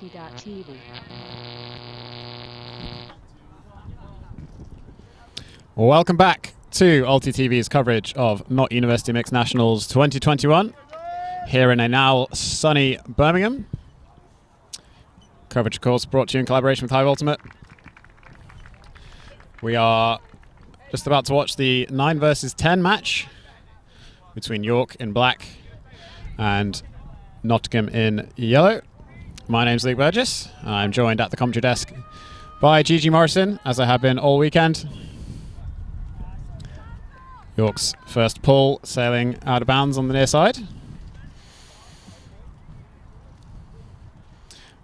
Multi.TV. Welcome back to Ulti TV's coverage of Not University Mixed Nationals 2021 here in a now sunny Birmingham. Coverage, of course, brought to you in collaboration with Hive Ultimate. We are just about to watch the 9 versus 10 match between York in black and Nottingham in yellow. My name's Luke Burgess. I'm joined at the commentary desk by Gigi Morrison, as I have been all weekend. York's first pull sailing out of bounds on the near side.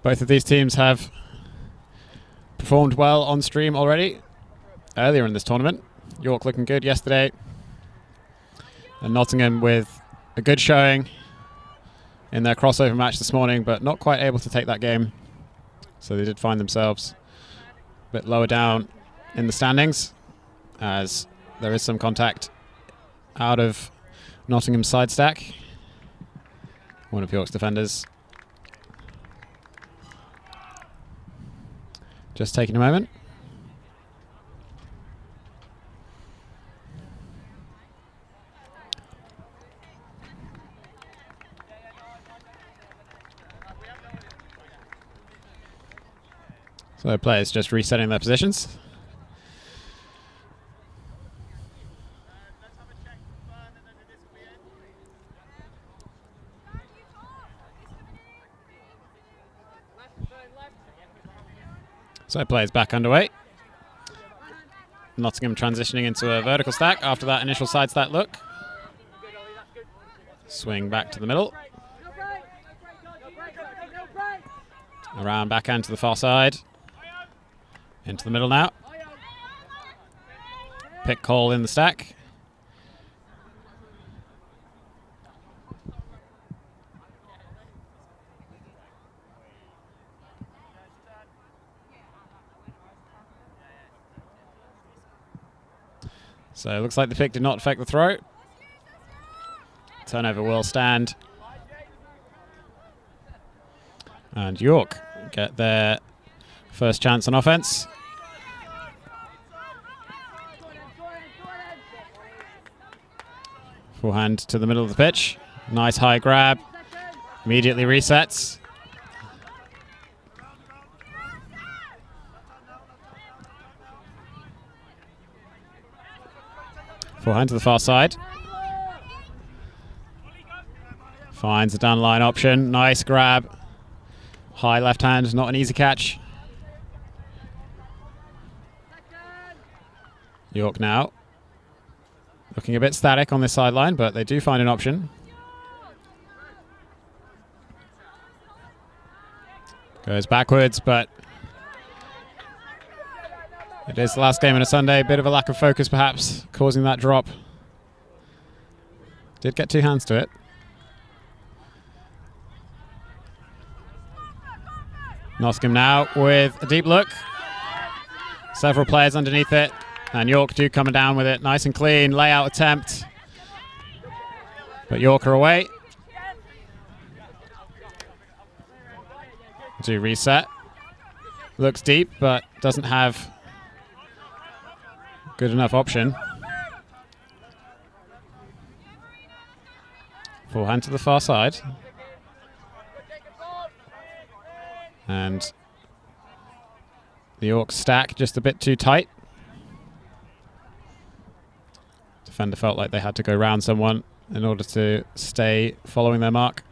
Both of these teams have performed well on stream already earlier in this tournament. York looking good yesterday, and Nottingham with a good showing in their crossover match this morning, but not quite able to take that game. So they did find themselves a bit lower down in the standings, as there is some contact out of Nottingham's side stack. One of York's defenders just taking a moment. So players just resetting their positions. So players back underway. Nottingham transitioning into a vertical stack after that initial side stack look. Swing back to the middle. Around backhand to the far side. Into the middle now. Pick call in the stack. So it looks like the pick did not affect the throw. Turnover will stand. And York get their first chance on offense. Forehand to the middle of the pitch. Nice high grab. Immediately resets. Forehand to the far side. Finds a down line option. Nice grab. High left hand, not an easy catch. York now looking a bit static on this sideline, but they do find an option. Goes backwards, but it is the last game on a Sunday. Bit of a lack of focus perhaps causing that drop. Did get two hands to it. Nottingham now with a deep look. Several players underneath it. And York do coming down with it. Nice and clean layout attempt. But York are away. Do reset. Looks deep, but doesn't have good enough option. Forehand to the far side. And the York stack just a bit too tight. Defender felt like they had to go round someone in order to stay following their mark.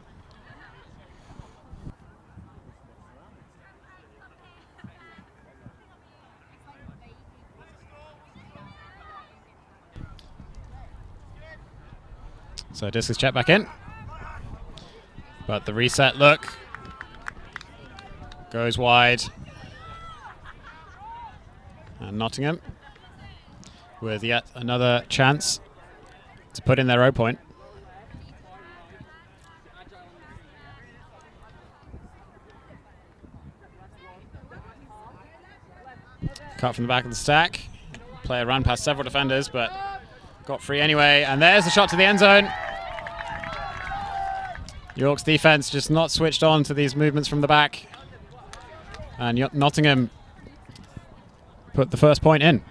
So discus check back in. But the reset look goes wide. And Nottingham with yet another chance to put in their 0 point. Cut from the back of the stack. Player ran past several defenders, but got free anyway. And there's the shot to the end zone. York's defense just not switched on to these movements from the back. And Nottingham put the first point in.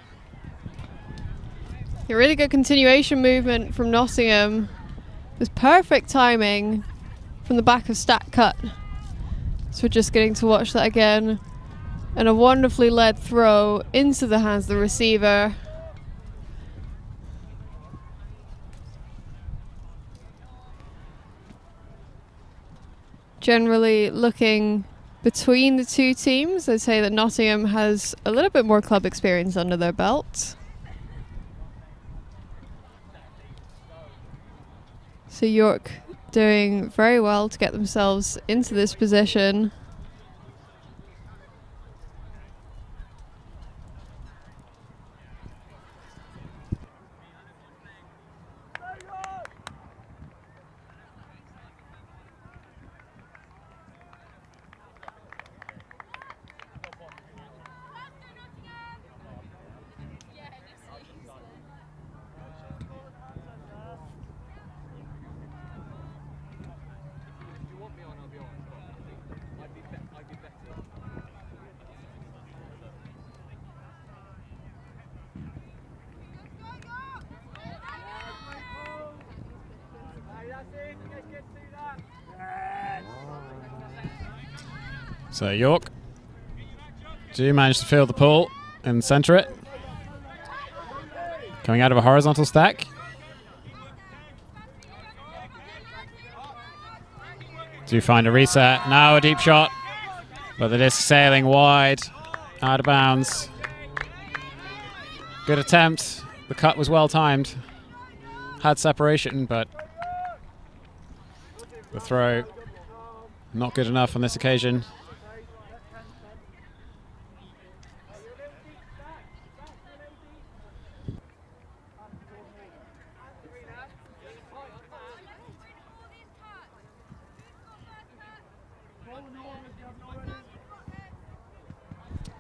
A really good continuation movement from Nottingham. It was perfect timing from the back of stack cut. So we're just getting to watch that again. And a wonderfully led throw into the hands of the receiver. Generally looking between the two teams, I'd say that Nottingham has a little bit more club experience under their belt. So York doing very well to get themselves into this position. So York do manage to field the pull and centre it. Coming out of a horizontal stack. Do find a reset. Now a deep shot, but the disc sailing wide, out of bounds. Good attempt. The cut was well timed. Had separation, but the throw not good enough on this occasion.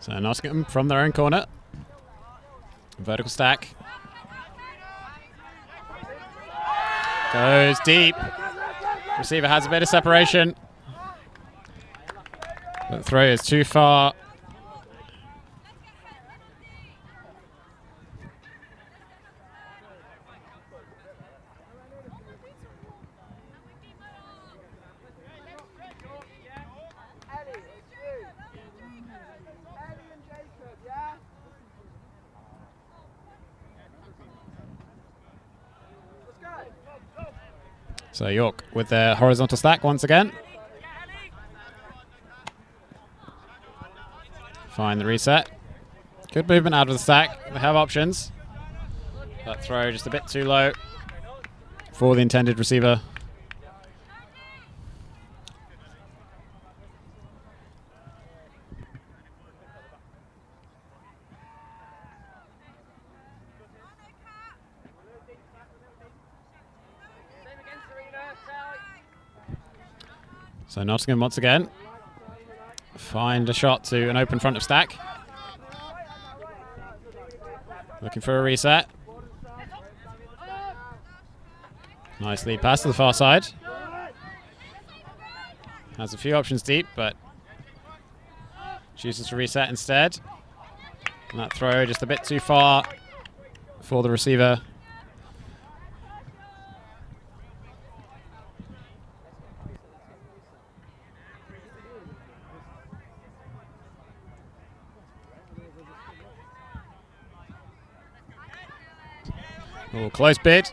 So Nottingham from their own corner. Vertical stack. Goes deep. Receiver has a bit of separation. But the throw is too far. So York with their horizontal stack once again. Find the reset. Good movement out of the stack. They have options. That throw just a bit too low for the intended receiver. So Nottingham once again find a shot to an open front of stack. Looking for a reset. Nice lead pass to the far side. Has a few options deep, but chooses to reset instead. And that throw just a bit too far for the receiver. Oh, close bid,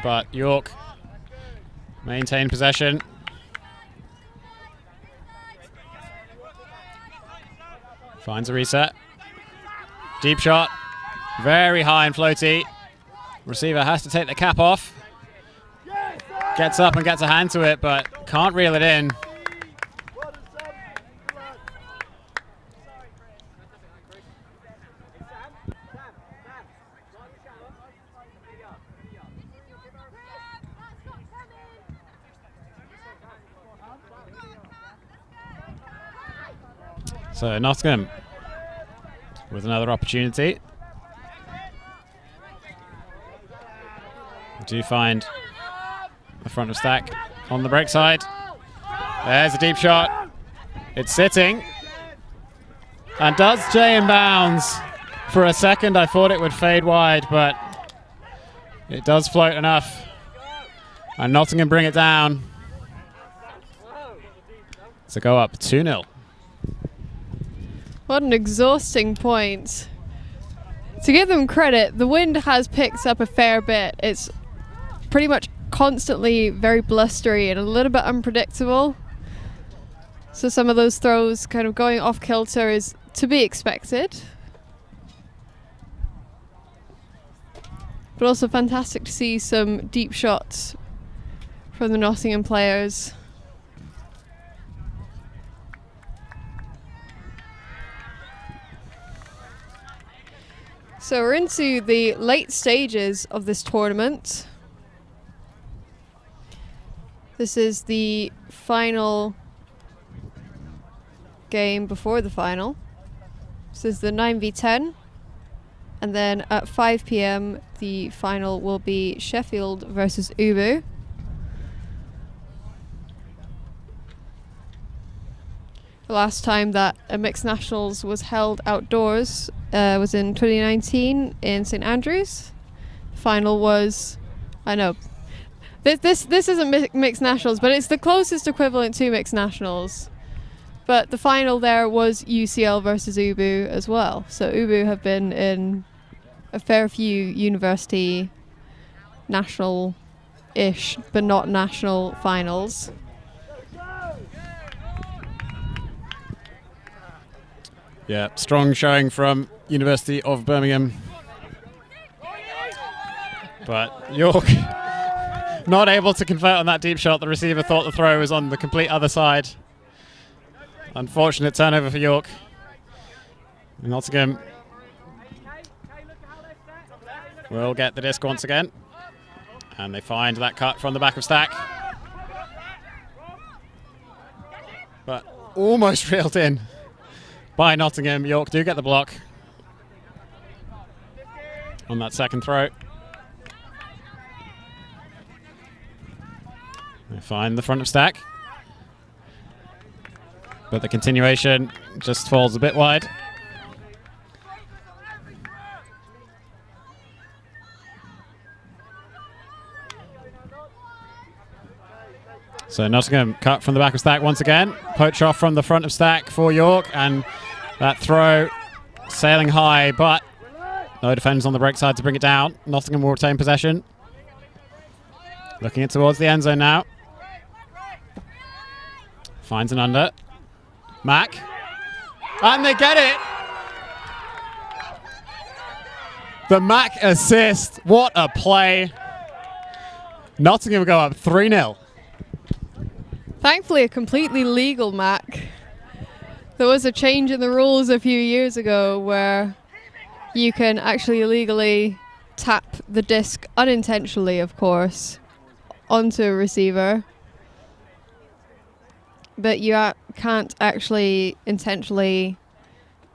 but York maintain possession. Finds a reset. Deep shot, very high and floaty. Receiver has to take the cap off. Gets up and gets a hand to it, but can't reel it in. So Nottingham with another opportunity. Do find the front of stack on the break side. There's a deep shot. It's sitting. And does Jay in bounds. For a second I thought it would fade wide, but it does float enough. And Nottingham bring it down to go up 2-0. What an exhausting point. To give them credit, the wind has picked up a fair bit. It's pretty much constantly very blustery and a little bit unpredictable. So some of those throws kind of going off kilter is to be expected. But also fantastic to see some deep shots from the Nottingham players. So we're into the late stages of this tournament. This is the final game before the final. This is the 9v10. And then at 5 p.m. the final will be Sheffield versus Ubu. The last time that a mixed nationals was held outdoors was in 2019 in St Andrews. The final was, I know, this isn't mixed nationals, but it's the closest equivalent to mixed nationals. But the final there was UCL versus Ubu as well. So Ubu have been in a fair few university national-ish, but not national finals. Yeah, strong showing from University of Birmingham. But York not able to convert on that deep shot. The receiver thought the throw was on the complete other side. Unfortunate turnover for York. Nottingham will get the disc once again. And they find that cut from the back of stack. But almost reeled in by Nottingham. York do get the block on that second throw. They find the front of stack. But the continuation just falls a bit wide. So Nottingham cut from the back of stack once again. Poach off from the front of stack for York, and that throw sailing high, but no defenders on the break side to bring it down. Nottingham will retain possession. Looking it towards the end zone now. Finds an under. Mack. And they get it! The Mack assist. What a play. Nottingham go up 3-0. Thankfully a completely legal Mack. There was a change in the rules a few years ago where you can actually illegally tap the disc, unintentionally of course, onto a receiver. But you can't actually intentionally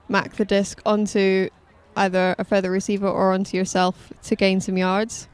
mack the disc onto either a further receiver or onto yourself to gain some yards.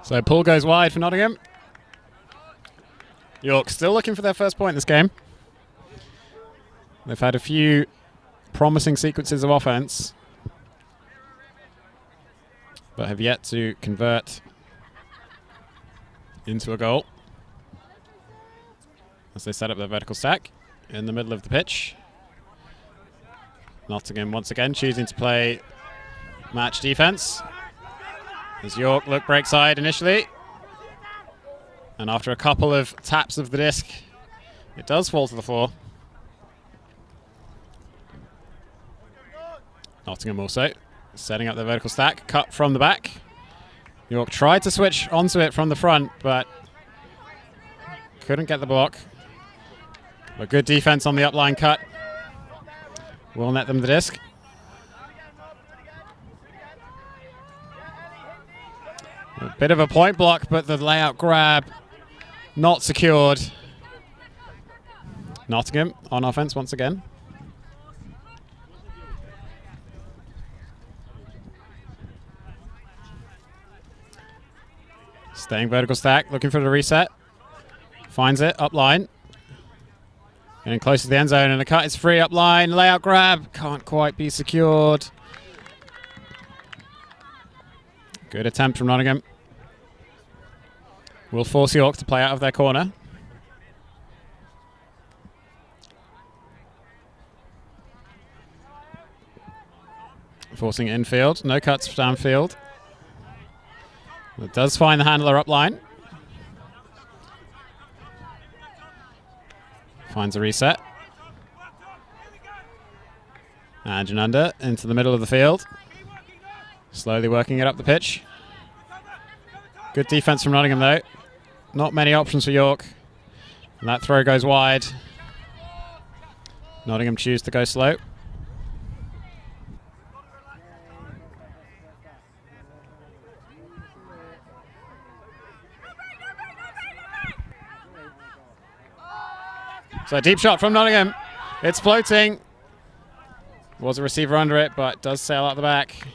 So pull goes wide for Nottingham. York still looking for their first point in this game. They've had a few promising sequences of offense, but have yet to convert into a goal. As they set up their vertical stack in the middle of the pitch. Nottingham once again choosing to play match defense. As York look break side initially. And after a couple of taps of the disc, it does fall to the floor. Nottingham also setting up the vertical stack, cut from the back. York tried to switch onto it from the front, but couldn't get the block. But good defense on the upline cut. Will net them the disc. A bit of a point block, but the layout grab not secured. Nottingham on offense once again. Staying vertical stack, looking for the reset. Finds it, up line. Getting close to the end zone, and the cut is free, up line. Layout grab, can't quite be secured. Good attempt from Nottingham. Will force York to play out of their corner. Forcing infield, no cuts downfield. It does find the handler up line. Finds a reset. And under into the middle of the field. Slowly working it up the pitch. Good defense from Nottingham though. Not many options for York. And that throw goes wide. Nottingham choose to go slow. So a deep shot from Nottingham. It's floating. Was a receiver under it, but does sail out the back.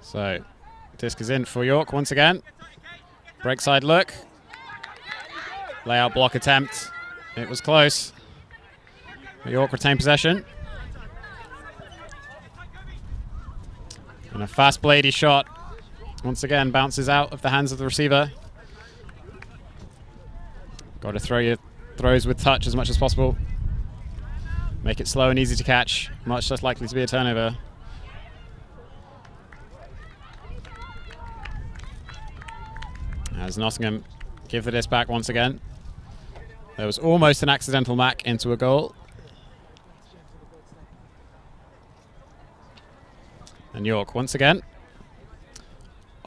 So, disc is in for York once again. Break side look. Layout block attempt. It was close. York retain possession. And a fast bladey shot. Once again, bounces out of the hands of the receiver. Got to throw your throws with touch as much as possible. Make it slow and easy to catch. Much less likely to be a turnover. As Nottingham give the disc back once again. There was almost an accidental mac into a goal. And York once again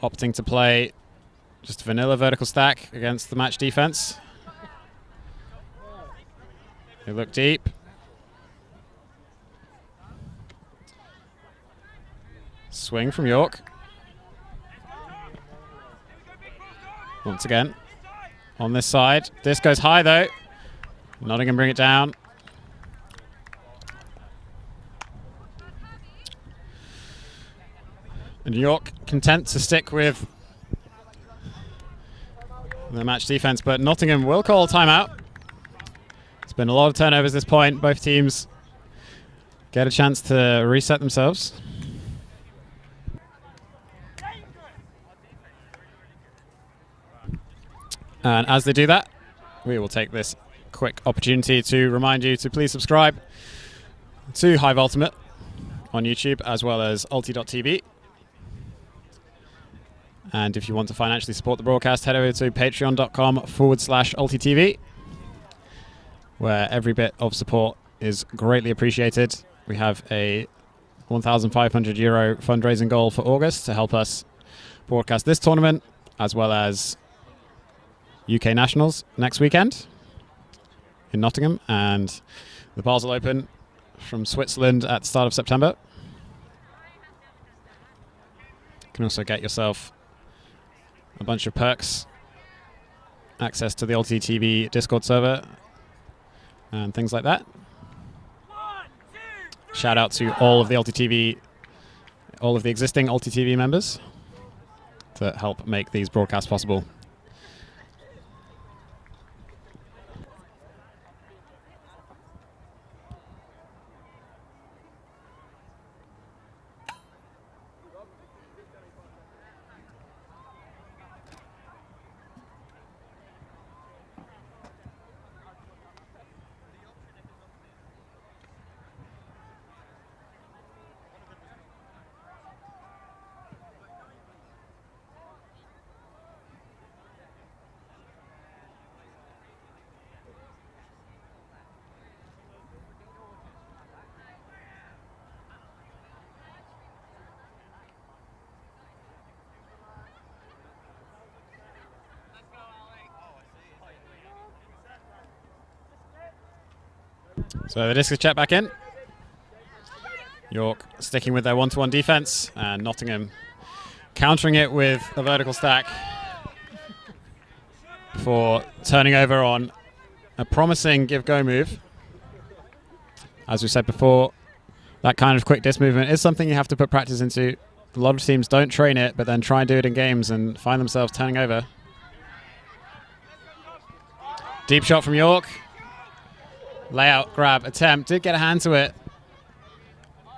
opting to play just vanilla vertical stack against the match defense. They look deep. Swing from York. Once again, on this side. This goes high though. Nottingham bring it down. And York content to stick with the match defense, but Nottingham will call a timeout. It's been a lot of turnovers at this point. Both teams get a chance to reset themselves. And as they do that, we will take this quick opportunity to remind you to please subscribe to Hive Ultimate on YouTube as well as ulti.tv. And if you want to financially support the broadcast, head over to patreon.com/ultitv, where every bit of support is greatly appreciated. We have a €1,500 fundraising goal for August to help us broadcast this tournament as well as UK Nationals next weekend in Nottingham and the Basel Open from Switzerland at the start of September. You can also get yourself a bunch of perks, access to the LTTV Discord server and things like that. Shout out to all of the LTTV, all of the existing LTTV members to help make these broadcasts possible. So the disc is checked back in. York sticking with their one-to-one defense, and Nottingham countering it with a vertical stack before turning over on a promising give-go move. As we said before, that kind of quick disc movement is something you have to put practice into. A lot of teams don't train it, but then try and do it in games and find themselves turning over. Deep shot from York. Layout, grab, attempt. Did get a hand to it,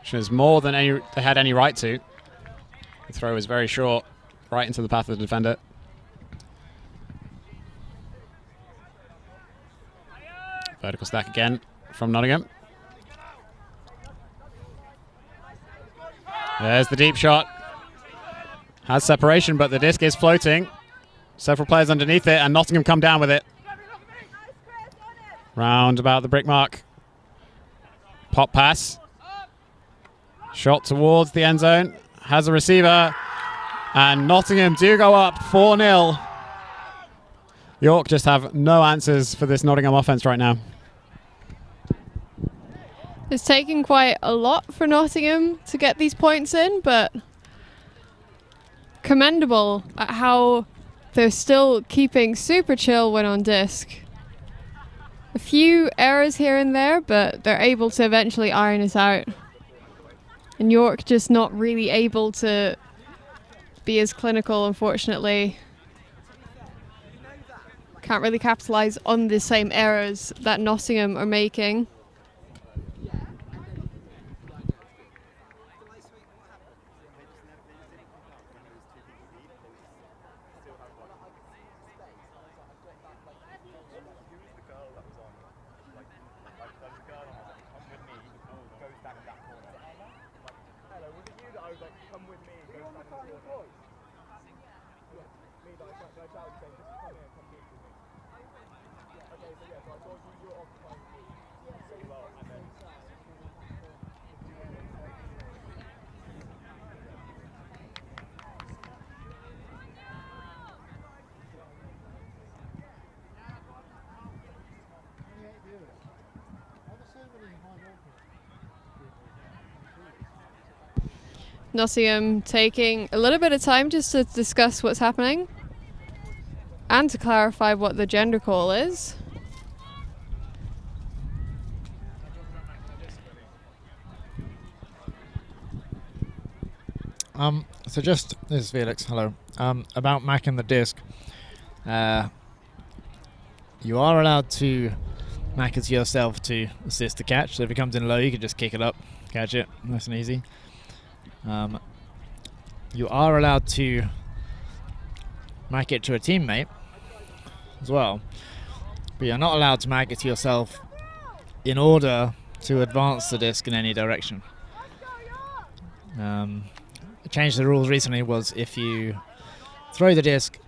which was more than they had any right to. The throw was very short, right into the path of the defender. Vertical stack again from Nottingham. There's the deep shot. Has separation, but the disc is floating. Several players underneath it, and Nottingham come down with it. Round about the brick mark. Pop pass. Shot towards the end zone. Has a receiver. And Nottingham do go up 4-0. York just have no answers for this Nottingham offense right now. It's taken quite a lot for Nottingham to get these points in, but commendable at how they're still keeping super chill when on disc. A few errors here and there, but they're able to eventually iron it out. And York just not really able to be as clinical, unfortunately. Can't really capitalize on the same errors that Nottingham are making. Nottingham taking a little bit of time just to discuss what's happening and to clarify what the gender call is. So this is Felix, hello. About macking the disc. You are allowed to mack it to yourself to assist the catch. So if it comes in low, you can just kick it up, catch it, nice and easy. You are allowed to mack it to a teammate as well, but you're not allowed to mack it to yourself in order to advance the disc in any direction. A change to the rules recently was if you throw the disc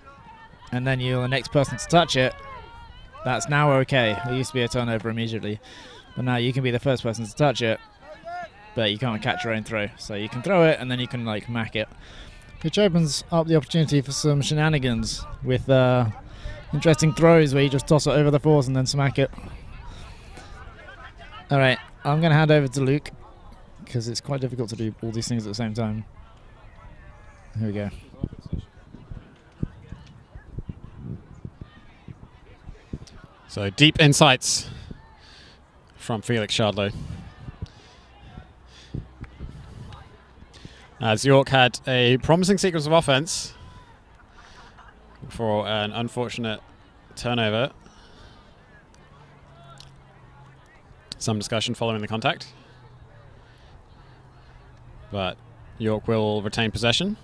and then you're the next person to touch it, that's now okay. It used to be a turnover immediately, but now you can be the first person to touch it, but you can't catch your own throw. So you can throw it and then you can like mack it, which opens up the opportunity for some shenanigans with interesting throws where you just toss it over the fours and then smack it. Alright, I'm going to hand over to Luke because it's quite difficult to do all these things at the same time. Here we go. So deep insights from Felix Shardlow. As York had a promising sequence of offense for an unfortunate turnover. Some discussion following the contact, but York will retain possession.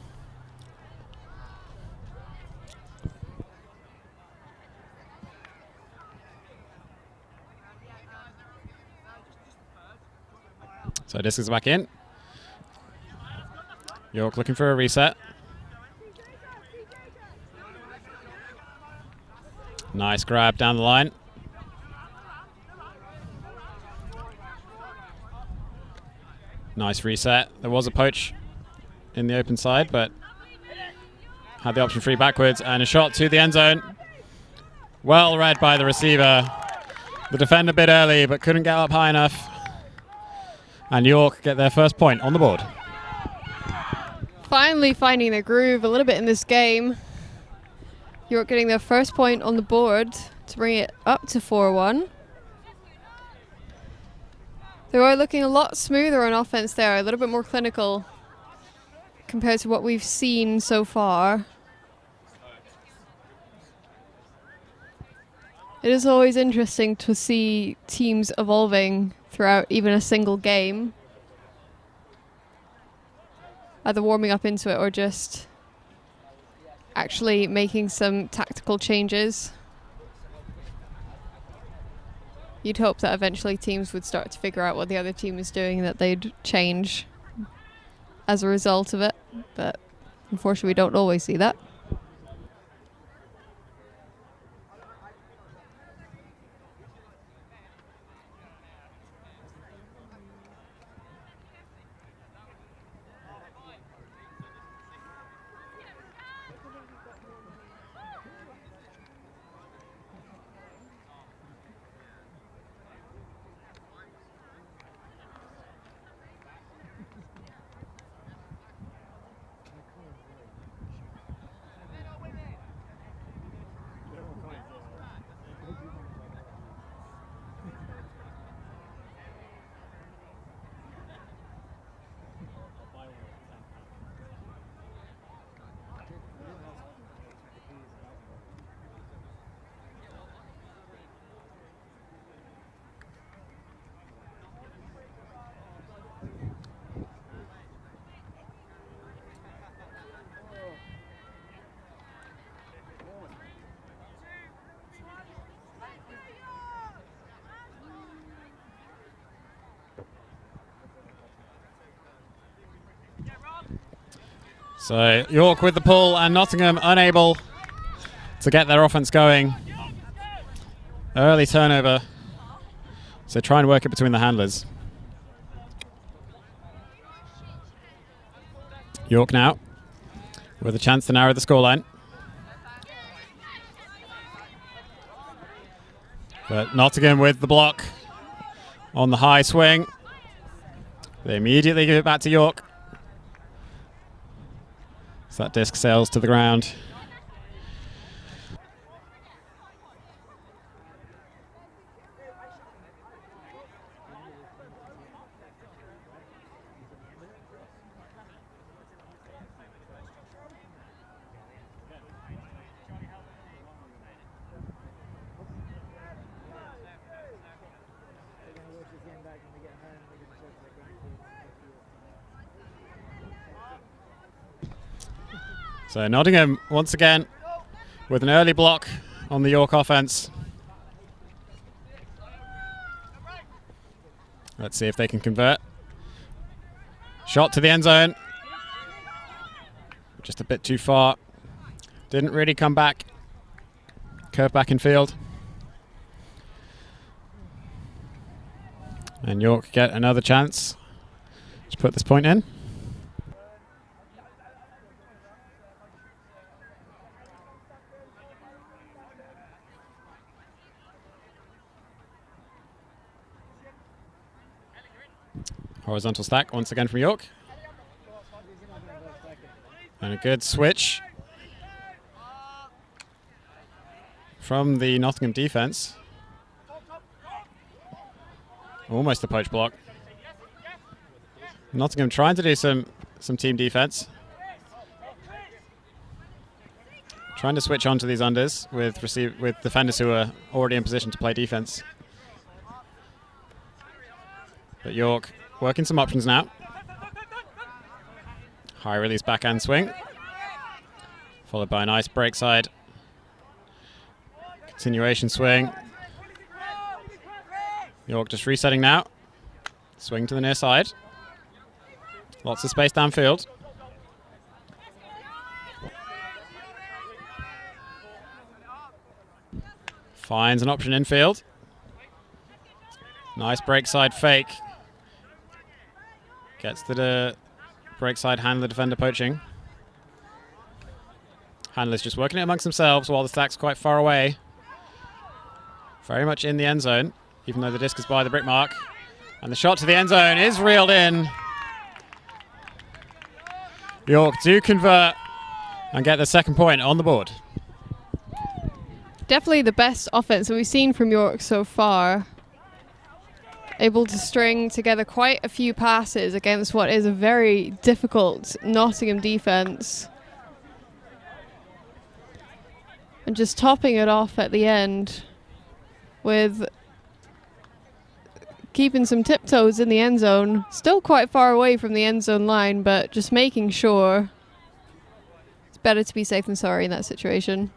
So disc is back in. York looking for a reset. Nice grab down the line. Nice reset. There was a poach in the open side, but had the option free backwards and a shot to the end zone. Well read by the receiver. The defender bit early, but couldn't get up high enough. And York get their first point on the board. Finally finding their groove a little bit in this game. York getting their first point on the board to bring it up to 4-1. They were looking a lot smoother on offense there, a little bit more clinical compared to what we've seen so far. It is always interesting to see teams evolving throughout even a single game, either warming up into it or just actually making some tactical changes. You'd hope that eventually teams would start to figure out what the other team is doing, that they'd change as a result of it, but unfortunately we don't always see that. So York with the pull and Nottingham unable to get their offense going. Early turnover. So try and work it between the handlers. York now with a chance to narrow the scoreline. But Nottingham with the block on the high swing. They immediately give it back to York. So that disc sails to the ground. So Nottingham once again with an early block on the York offense. Let's see if they can convert. Shot to the end zone. Just a bit too far. Didn't really come back. Curve back in field. And York get another chance to put this point in. Horizontal stack once again from York. And a good switch from the Nottingham defense. Almost a poach block. Nottingham trying to do some team defense. Trying to switch onto these unders with defenders who are already in position to play defense. But York working some options now. High release backhand swing. Followed by a nice break side. Continuation swing. York just resetting now. Swing to the near side. Lots of space downfield. Finds an option infield. Nice break side fake. Gets to the break side handler defender poaching. Handler's just working it amongst themselves while the stack's quite far away very much in the end zone, even though the disc is by the brick mark. And the shot to the end zone is reeled in. York do convert and get the second point on the board. Definitely the best offense that we've seen from York so far. Able to string together quite a few passes against what is a very difficult Nottingham defense. And just topping it off at the end with keeping some tiptoes in the end zone. Still quite far away from the end zone line, but just making sure. It's better to be safe than sorry in that situation.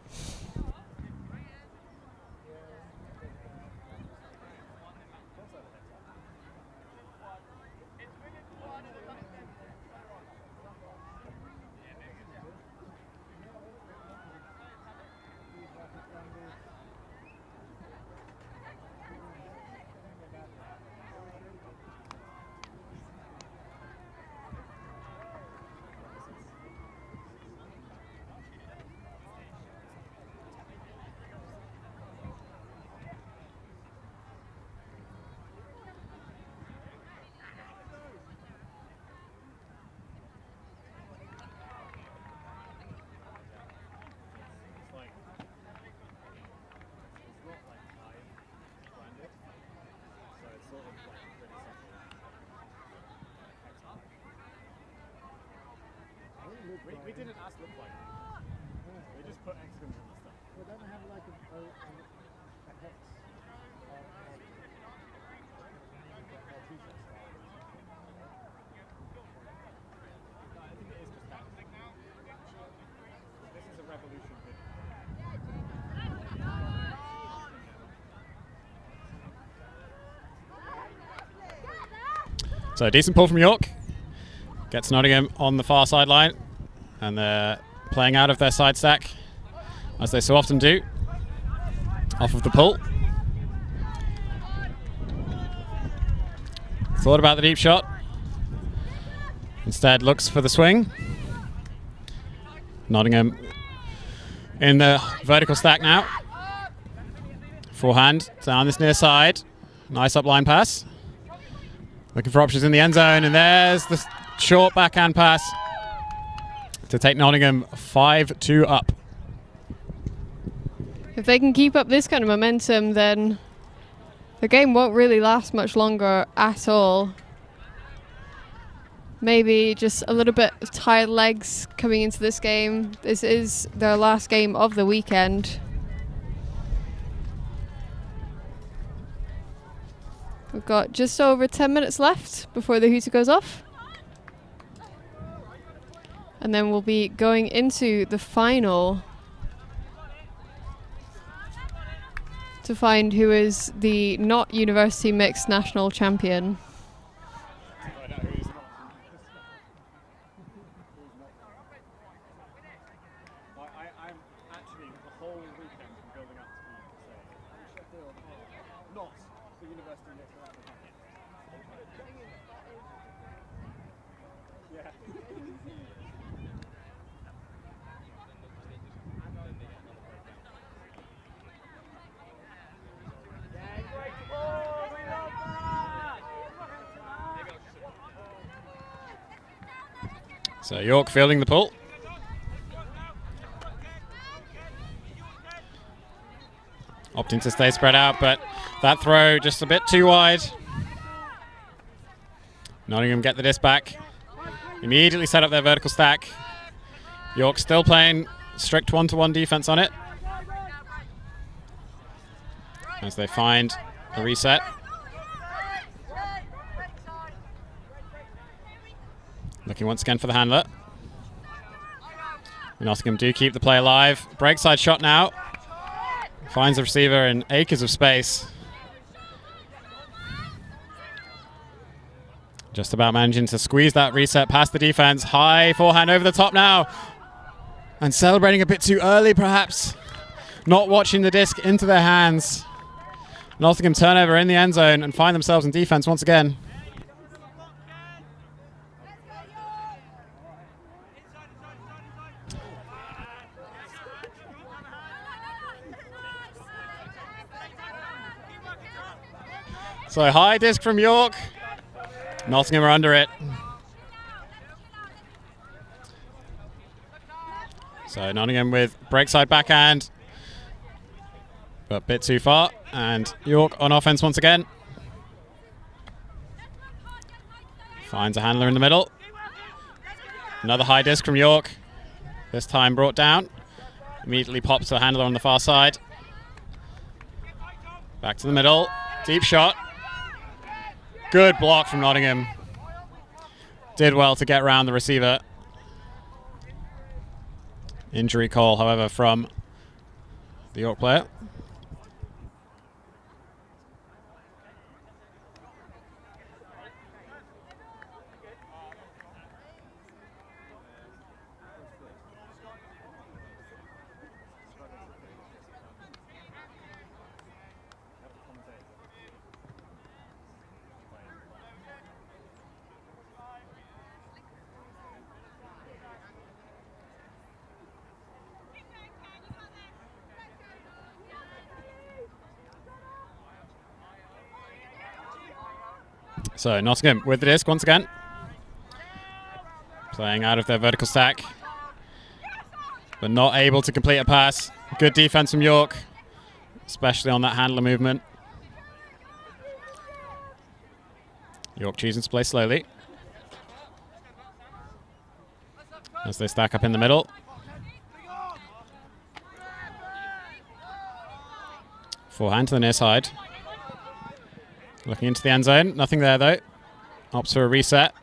We didn't ask look like it. We just put X in the stuff. We don't have like a hex. I think it is just that. This is a revolution bit. So a decent pull from York. Gets Nottingham on the far sideline. And they're playing out of their side stack, as they so often do, off of the pull. Thought about the deep shot. Instead looks for the swing. Nottingham in the vertical stack now. Forehand down this near side. Nice up line pass. Looking for options in the end zone, and there's the short backhand pass to take Nottingham 5-2 up. If they can keep up this kind of momentum, then the game won't really last much longer at all. Maybe just a little bit of tired legs coming into this game. This is their last game of the weekend. We've got just over 10 minutes left before the hooter goes off. And then we'll be going into the final to find who is the not university mixed national champion. I'm actually the whole weekend building up to be not the university mixed national champion. Yeah. So York fielding the pull. Opting to stay spread out, but that throw just a bit too wide. Nottingham get the disc back. Immediately set up their vertical stack. York still playing strict one-to-one defense on it, as they find a reset. Looking once again for the handler. Nottingham do keep the play alive. Break side shot now. Finds the receiver in acres of space. Just about managing to squeeze that reset past the defense. High forehand over the top now. And celebrating a bit too early, perhaps. Not watching the disc into their hands. Nottingham turnover in the end zone and find themselves in defense once again. So high disc from York. Nottingham are under it. So Nottingham with breakside backhand, but a bit too far. And York on offense once again. Finds a handler in the middle. Another high disc from York. This time brought down. Immediately pops to a handler on the far side. Back to the middle. Deep shot. Good block from Nottingham. Did well to get around the receiver. Injury call, however, from the York player. So Nottingham with the disc once again. Playing out of their vertical stack, but not able to complete a pass. Good defense from York, especially on that handler movement. York choosing to play slowly as they stack up in the middle. Forehand to the near side. Looking into the end zone. Nothing there, though. Opts for a reset.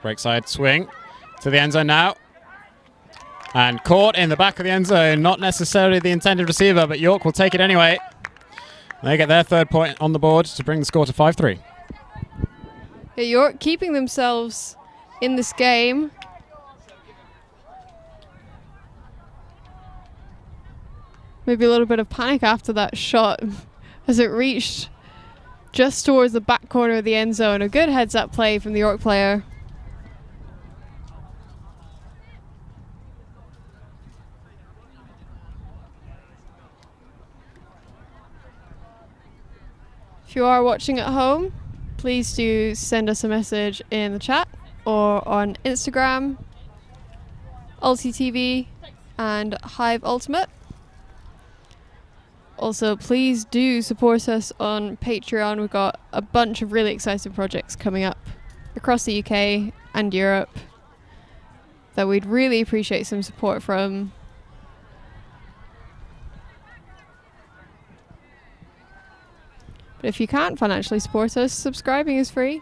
Breakside swing to the end zone now. And caught in the back of the end zone. Not necessarily the intended receiver, but York will take it anyway. They get their third point on the board to bring the score to 5-3. Yeah, York keeping themselves in this game. Maybe a little bit of panic after that shot as it reached just towards the back corner of the end zone. A good heads-up play from the York player. If you are watching at home, please do send us a message in the chat or on Instagram, UltiTV and Hive Ultimate. Also, please do support us on Patreon. We've got a bunch of really exciting projects coming up across the UK and Europe that we'd really appreciate some support from. But if you can't financially support us, subscribing is free.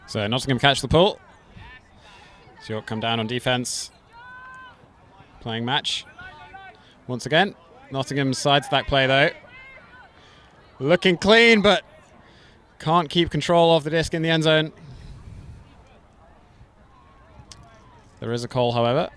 So Nottingham catch the pull. So York come down on defense. Playing match. Once again, Nottingham's sidestack play though. Looking clean, but can't keep control of the disc in the end zone. There is a call, however.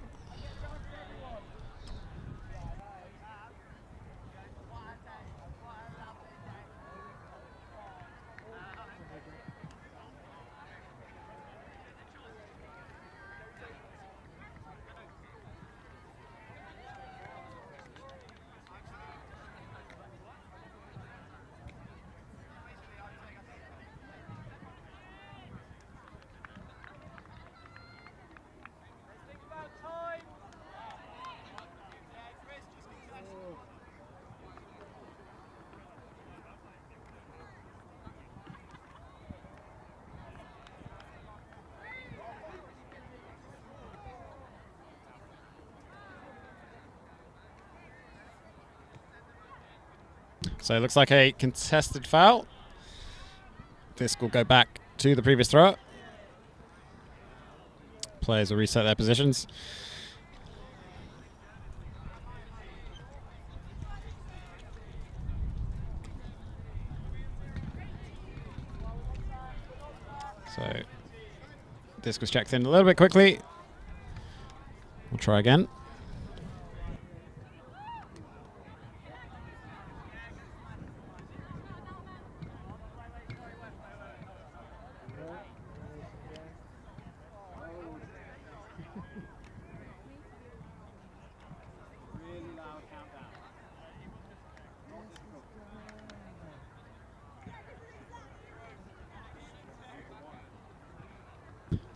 So it looks like a contested foul. This will go back to the previous thrower. Players will reset their positions. So disc was checked in a little bit quickly. We'll try again.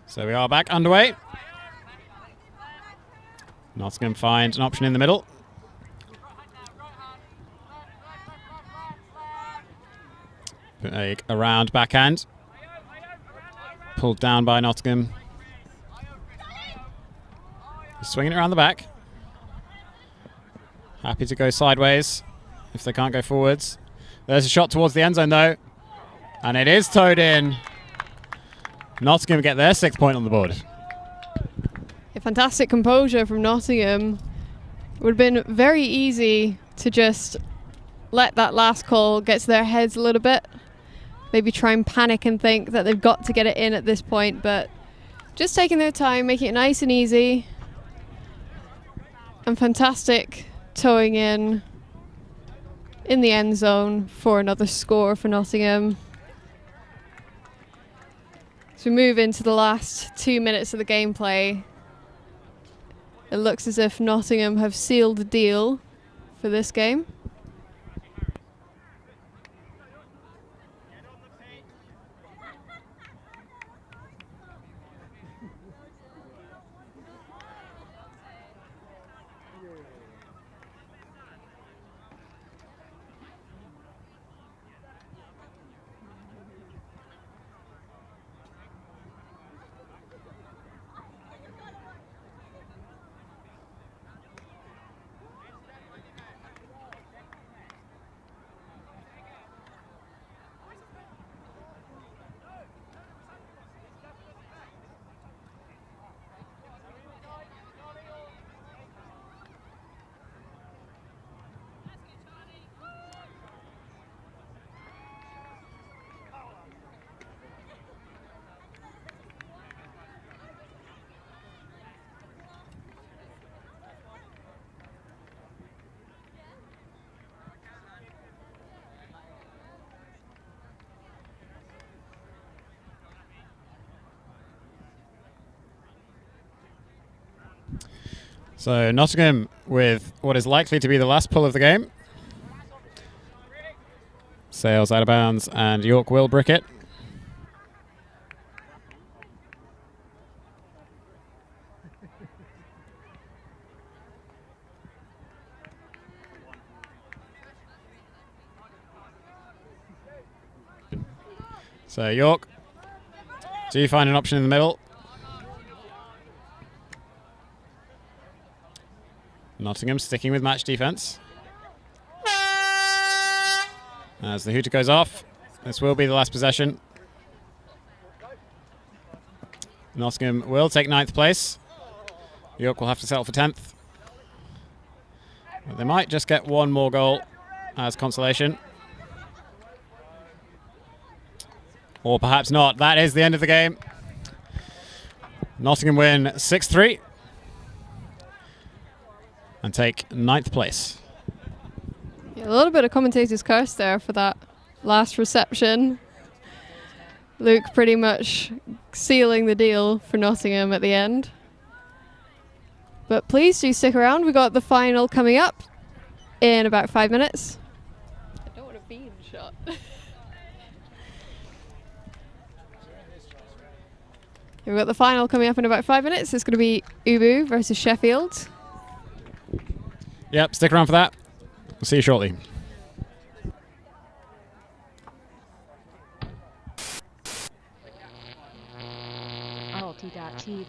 So we are back underway. Nottingham find an option in the middle. A round backhand. Pulled down by Nottingham. Swinging it around the back. Happy to go sideways if they can't go forwards. There's a shot towards the end zone though. And it is towed in. Nottingham get their 6th point on the board. A fantastic composure from Nottingham. It would have been very easy to just let that last call get to their heads a little bit. Maybe try and panic and think that they've got to get it in at this point, but just taking their time, making it nice and easy. And fantastic towing in the end zone for another score for Nottingham. So we move into the last 2 minutes of the gameplay. It looks as if Nottingham have sealed the deal for this game. So Nottingham with what is likely to be the last pull of the game. Sales out of bounds and York will brick it. So York, do you find an option in the middle? Nottingham sticking with match defence. As the hooter goes off, this will be the last possession. Nottingham will take 9th place. York will have to settle for 10th. But they might just get one more goal as consolation. Or perhaps not. That is the end of the game. Nottingham win 6-3. And take 9th place. Yeah, a little bit of commentator's curse there for that last reception. Luke pretty much sealing the deal for Nottingham at the end. But please do stick around. We got the final coming up in about 5 minutes. I don't want a beam shot. We've got the final coming up in about 5 minutes. It's going to be Ubu versus Sheffield. Yep, stick around for that. We'll see you shortly. Alti.tv.